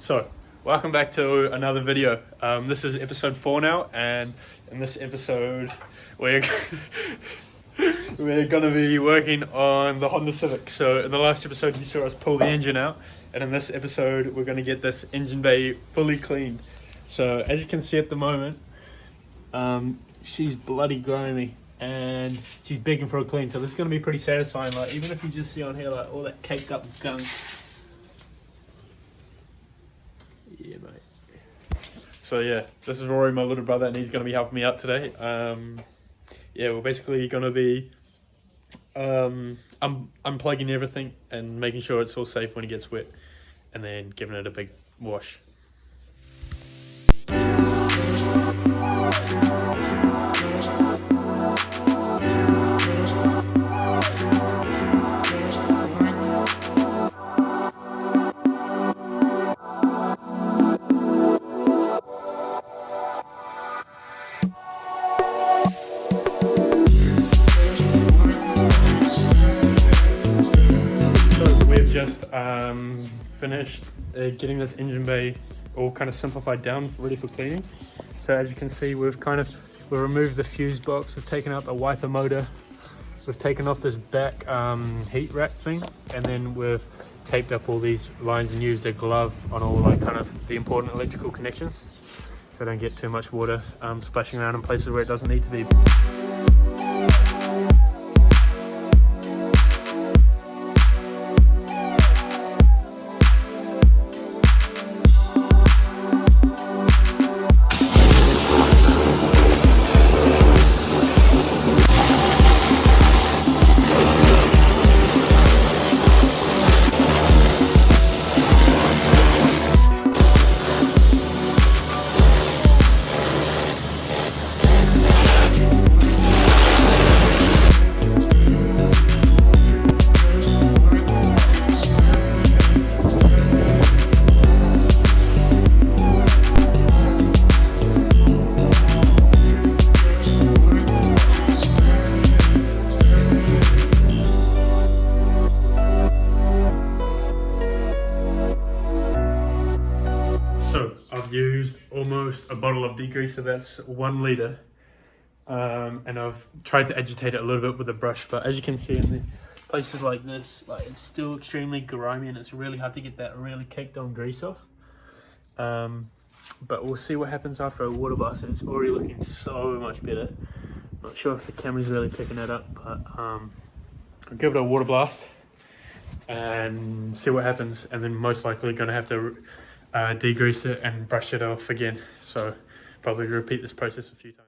So, welcome back to another video. This is episode 4 now, and in this episode we're going to be working on the Honda Civic. So in the last episode you saw us pull the engine out, and in this episode we're going to get this engine bay fully cleaned. So as you can see at the moment, she's bloody grimy and she's begging for a clean. So this is going to be pretty satisfying. Like, even if you just see on here like all that caked up gunk. Yeah, mate. So yeah, this is Rory, my little brother, and he's going to be helping me out today. Yeah, we're basically going to be unplugging everything and making sure it's all safe when it gets wet, and then giving it a big wash. Just finished getting this engine bay all kind of simplified down, ready for cleaning. So as you can see, we've removed the fuse box, we've taken out the wiper motor, we've taken off this back heat rack thing, and then we've taped up all these lines and used a glove on all like kind of the important electrical connections, so don't get too much water splashing around in places where it doesn't need to be. Used almost a bottle of degreaser, that's 1 litre, and I've tried to agitate it a little bit with a brush, but as you can see in the places like this, like, it's still extremely grimy and it's really hard to get that really caked on grease off. But we'll see what happens after a water blast, and it's already looking so much better. Not sure if the camera's really picking that up, but I'll give it a water blast and see what happens, and then most likely going to have to degrease it and brush it off again, so probably repeat this process a few times.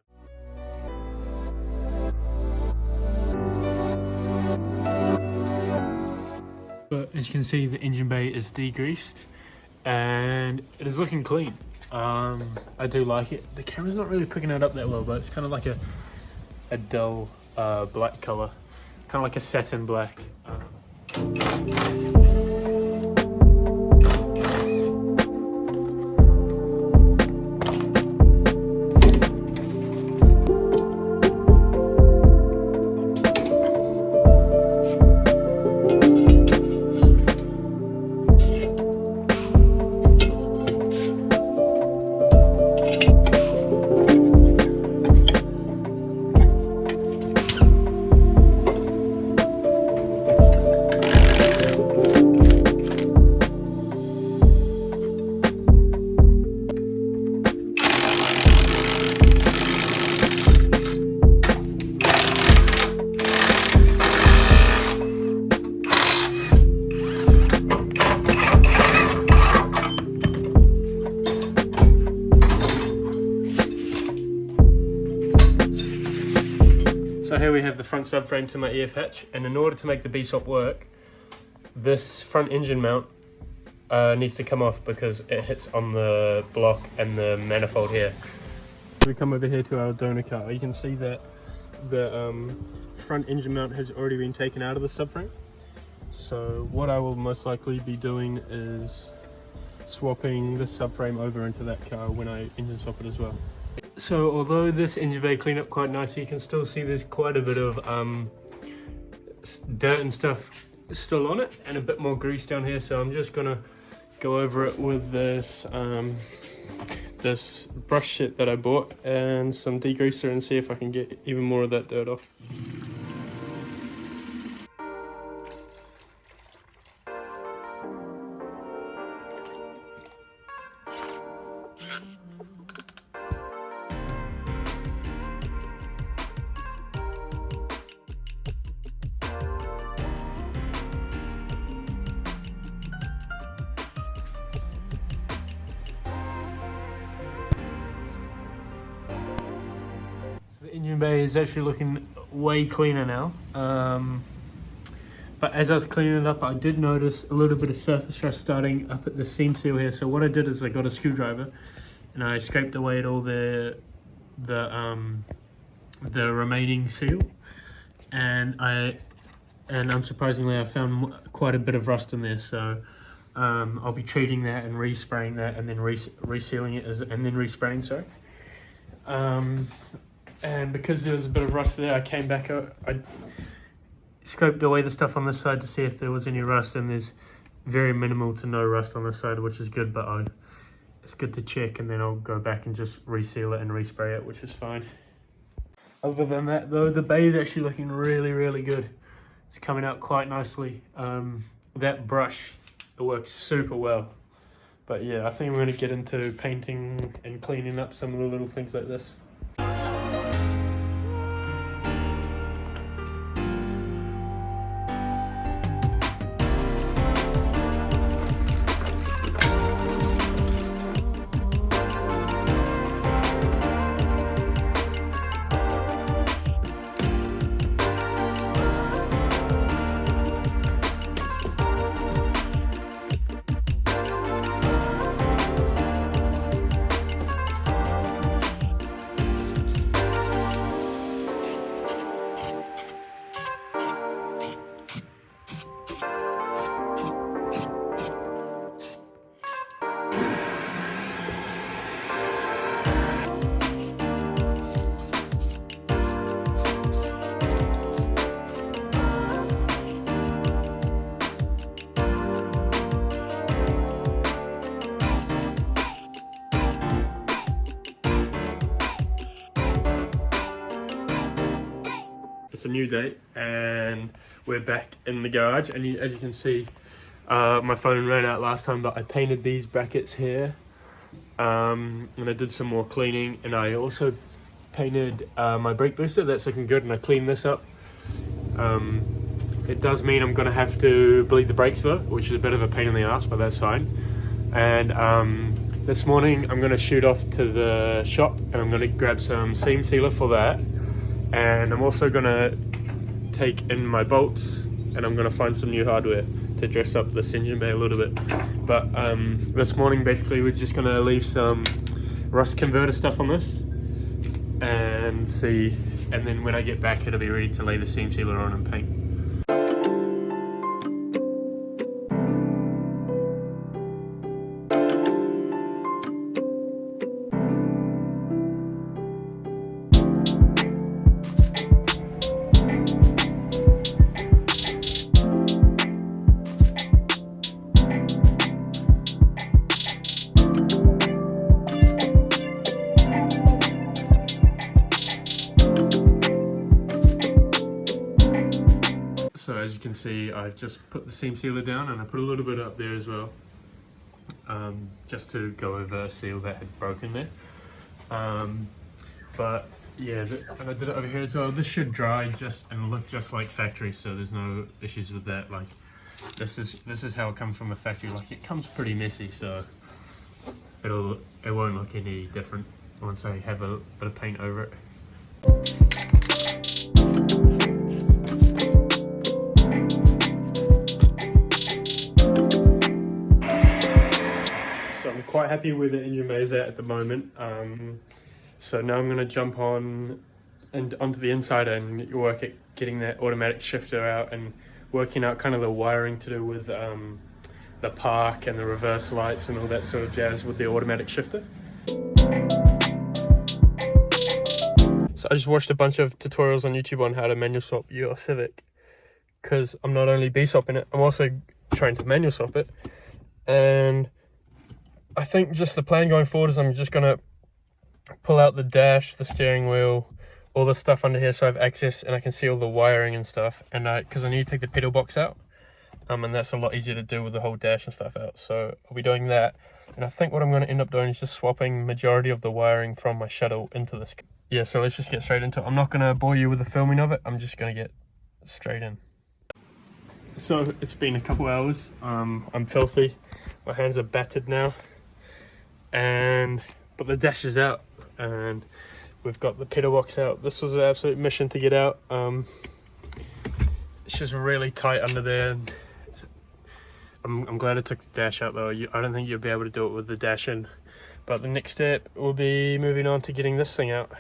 But as you can see, the engine bay is degreased and it is looking clean. I do like it. The camera's not really picking it up that well, but it's kind of like a dull black color, kind of like a satin black. So here we have the front subframe to my EF hatch, and in order to make the B-swap work, this front engine mount needs to come off because it hits on the block and the manifold here. We come over here to our donor car. You can see that the front engine mount has already been taken out of the subframe. So what I will most likely be doing is swapping this subframe over into that car when I engine swap it as well. So although this engine bay cleaned up quite nicely, you can still see there's quite a bit of dirt and stuff still on it and a bit more grease down here. So I'm just gonna go over it with this this brush set that I bought and some degreaser and see if I can get even more of that dirt off. The engine bay is actually looking way cleaner now, but as I was cleaning it up I did notice a little bit of surface rust starting up at the seam seal here. So what I did is I got a screwdriver and I scraped away at all the remaining seal, and unsurprisingly I found quite a bit of rust in there. So I'll be treating that and respraying that and then resealing it and then respraying, sorry. And because there was a bit of rust there, I came back, I scoped away the stuff on this side to see if there was any rust, and there's very minimal to no rust on this side, which is good, but it's good to check, and then I'll go back and just reseal it and respray it, which is fine. Other than that though, the bay is actually looking really, really good. It's coming out quite nicely. That brush, it works super well. But yeah, I think we're going to get into painting and cleaning up some of the little things like this. It's a new day and we're back in the garage, and as you can see, my phone ran out last time, but I painted these brackets here, and I did some more cleaning, and I also painted my brake booster. That's looking good, and I cleaned this up. It does mean I'm going to have to bleed the brakes though, which is a bit of a pain in the ass, but that's fine. And this morning I'm going to shoot off to the shop and I'm going to grab some seam sealer for that. And I'm also going to take in my bolts and I'm going to find some new hardware to dress up this engine bay a little bit. But this morning basically we're just going to leave some rust converter stuff on this and see, and then when I get back it'll be ready to lay the seam sealer on and paint. So as you can see, I've just put the seam sealer down and I put a little bit up there as well, just to go over a seal that had broken there. But yeah, and I did it over here as well. This should dry just and look just like factory, so there's no issues with that. Like this is how it comes from the factory. Like it comes pretty messy, so it won't look any different once I have a bit of paint over it. Quite happy where the engine bay is at the moment. So now I'm going to jump on and onto the inside and work at getting that automatic shifter out and working out kind of the wiring to do with the park and the reverse lights and all that sort of jazz with the automatic shifter. So I just watched a bunch of tutorials on YouTube on how to manual swap your Civic, because I'm not only B-swapping it, I'm also trying to manual swap it. And I think just the plan going forward is I'm just going to pull out the dash, the steering wheel, all the stuff under here so I have access and I can see all the wiring and stuff. And because I need to take the pedal box out, and that's a lot easier to do with the whole dash and stuff out. So I'll be doing that. And I think what I'm going to end up doing is just swapping majority of the wiring from my shuttle into this. Yeah, so let's just get straight into it. I'm not going to bore you with the filming of it. I'm just going to get straight in. So it's been a couple hours. I'm filthy. My hands are battered now. But the dash is out and we've got the pedal box out. This was an absolute mission to get out. It's just really tight under there. I'm glad I took the dash out though. I don't think you'll be able to do it with the dash in. But the next step will be moving on to getting this thing out.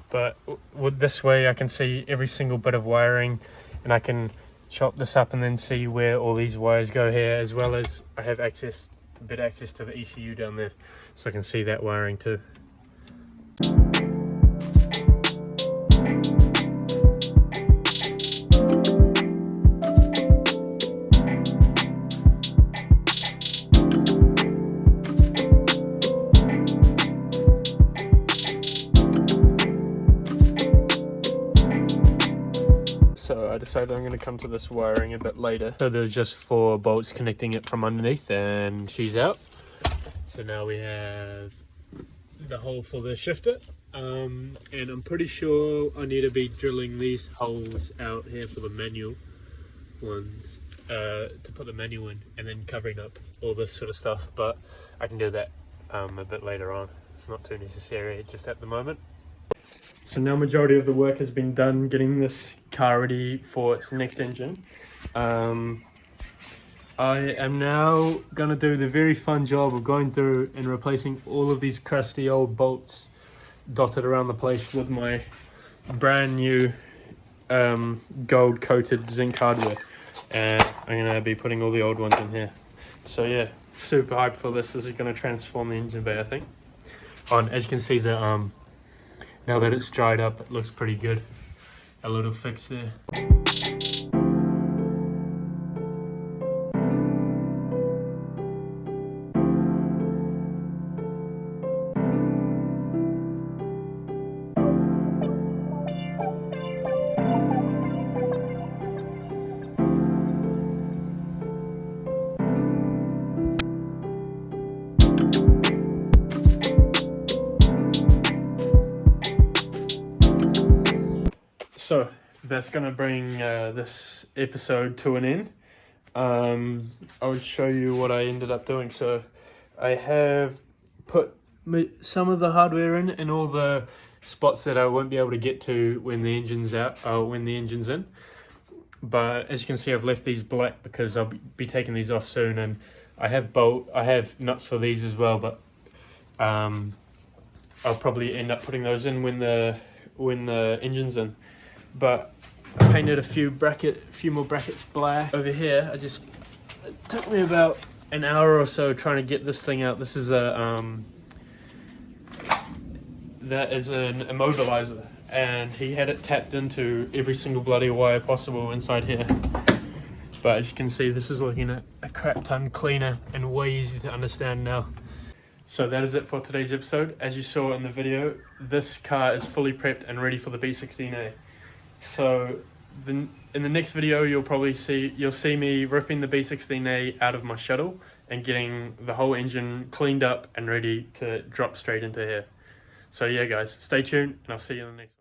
But with this way I can see every single bit of wiring and I can chop this up and then see where all these wires go here, as well as I have access to the ECU down there, so I can see that wiring too. So I decided I'm going to come to this wiring a bit later. So there's just 4 bolts connecting it from underneath and she's out. So now we have the hole for the shifter. And I'm pretty sure I need to be drilling these holes out here for the manual ones to put the manual in, and then covering up all this sort of stuff. But I can do that a bit later on. It's not too necessary just at the moment. So now majority of the work has been done getting this car ready for its next engine. I am now going to do the very fun job of going through and replacing all of these crusty old bolts dotted around the place with my brand new gold coated zinc hardware. And I'm going to be putting all the old ones in here. So yeah, super hyped for this. This is going to transform the engine bay, I think. As you can see, now that it's dried up, it looks pretty good. A little fix there. So that's going to bring this episode to an end. I'll show you what I ended up doing. So I have put some of the hardware in all the spots that I won't be able to get to when the engine's out, when the engine's in. But as you can see, I've left these black because I'll be taking these off soon, and I have nuts for these as well, but I'll probably end up putting those in when the engine's in. But I painted a few more brackets black over here. It took me about an hour or so trying to get this thing out. This is that is an immobilizer, and he had it tapped into every single bloody wire possible inside here. But as you can see, this is looking a crap ton cleaner and way easier to understand now. So that is it for today's episode. As you saw in the video, this car is fully prepped and ready for the B16A. So in the next video, you'll see me ripping the B16A out of my shuttle and getting the whole engine cleaned up and ready to drop straight into here. So yeah guys, stay tuned and I'll see you in the next one.